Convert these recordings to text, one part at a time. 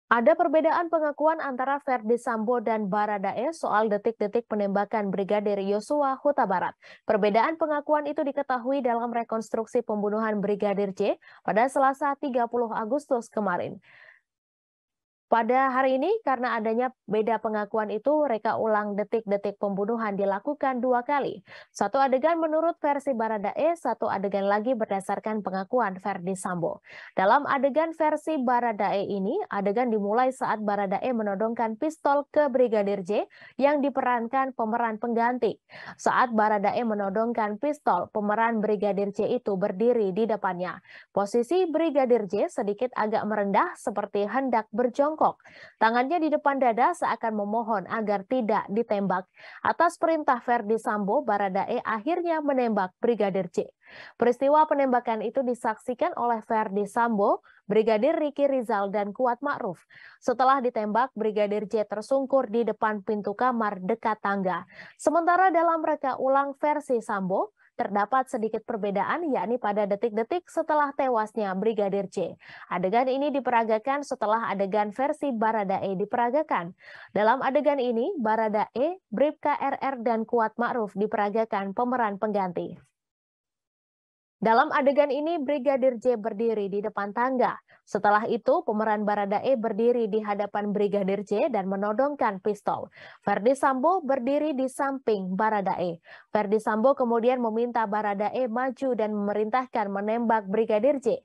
Ada perbedaan pengakuan antara Verdi Sambo dan Baradae soal detik-detik penembakan Brigadir Yosua Huta Barat. Perbedaan pengakuan itu diketahui dalam rekonstruksi pembunuhan Brigadir J pada Selasa 30 Agustus kemarin. Pada hari ini, karena adanya beda pengakuan itu, reka ulang detik-detik pembunuhan dilakukan 2 kali. Satu adegan menurut versi Baradae, satu adegan lagi berdasarkan pengakuan Verdi Sambo. Dalam adegan versi Baradae ini, adegan dimulai saat Baradae menodongkan pistol ke Brigadir J yang diperankan pemeran pengganti. Saat Baradae menodongkan pistol, pemeran Brigadir J itu berdiri di depannya. Posisi Brigadir J sedikit agak merendah seperti hendak berjongkok. Tangannya di depan dada seakan memohon agar tidak ditembak. Atas perintah Verdi Sambo, Baradae akhirnya menembak Brigadir J. Peristiwa penembakan itu disaksikan oleh Verdi Sambo, Brigadir Riki Rizal, dan Kuat Ma'ruf. Setelah ditembak, Brigadir J tersungkur di depan pintu kamar dekat tangga. Sementara dalam reka ulang versi Sambo, terdapat sedikit perbedaan, yakni pada detik-detik setelah tewasnya Brigadir J. Adegan ini diperagakan setelah adegan versi Baradae diperagakan. Dalam adegan ini, Baradae, Bribka RR, dan Kuat Ma'ruf diperagakan pemeran pengganti. Dalam adegan ini, Brigadir J berdiri di depan tangga. Setelah itu, pemeran Baradae berdiri di hadapan Brigadir J dan menodongkan pistol. Verdi Sambo berdiri di samping Baradae. Verdi Sambo kemudian meminta Baradae maju dan memerintahkan menembak Brigadir J.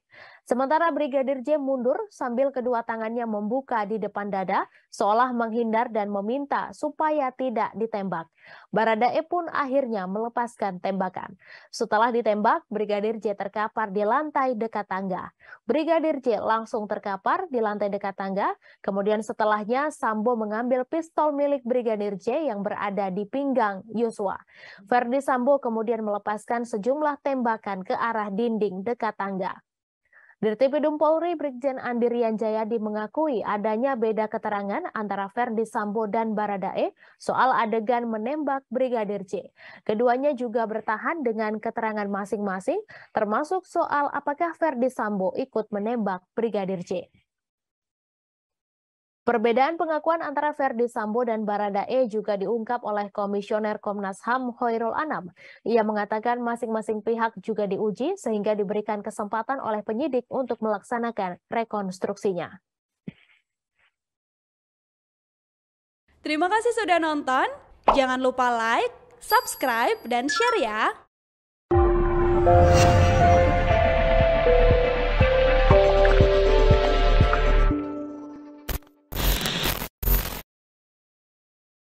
Sementara Brigadir J mundur sambil kedua tangannya membuka di depan dada, seolah menghindar dan meminta supaya tidak ditembak. Baradae pun akhirnya melepaskan tembakan. Setelah ditembak, Brigadir J terkapar di lantai dekat tangga. Brigadir J langsung terkapar di lantai dekat tangga, kemudian setelahnya Sambo mengambil pistol milik Brigadir J yang berada di pinggang Yosua. Verdi Sambo kemudian melepaskan sejumlah tembakan ke arah dinding dekat tangga. Dirtipidum Polri Brigjen Andi Rian Jayadi mengakui adanya beda keterangan antara Verdi Sambo dan Baradae soal adegan menembak Brigadir J. Keduanya juga bertahan dengan keterangan masing-masing, termasuk soal apakah Verdi Sambo ikut menembak Brigadir J. Perbedaan pengakuan antara Verdi Sambo dan Baradae juga diungkap oleh Komisioner Komnas HAM Hoirul Anam. Ia mengatakan masing-masing pihak juga diuji sehingga diberikan kesempatan oleh penyidik untuk melaksanakan rekonstruksinya. Terima kasih sudah nonton. Jangan lupa like, subscribe, dan share ya.